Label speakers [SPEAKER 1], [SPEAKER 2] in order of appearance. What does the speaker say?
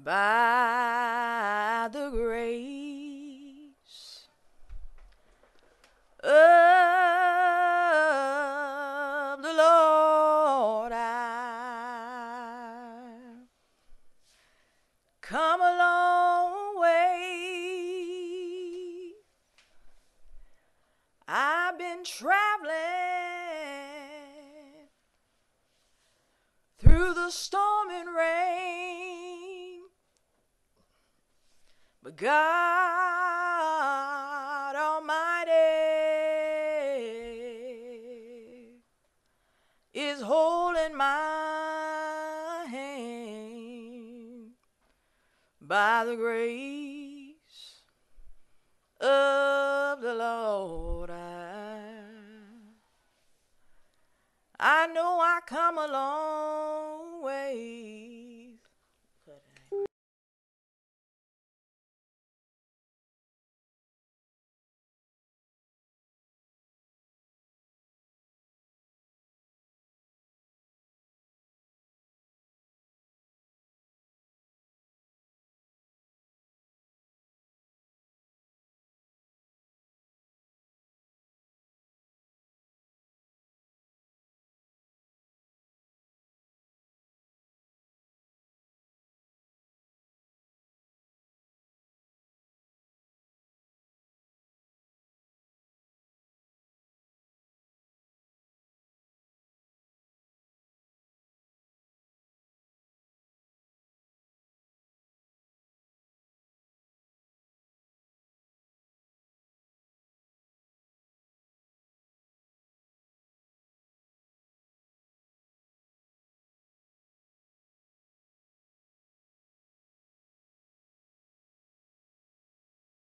[SPEAKER 1] by the grace of the Lord, I've come a long way. I've been traveling through the storm and rain, but God Almighty is holding my hand. By the grace of the Lord, I know I come a long way.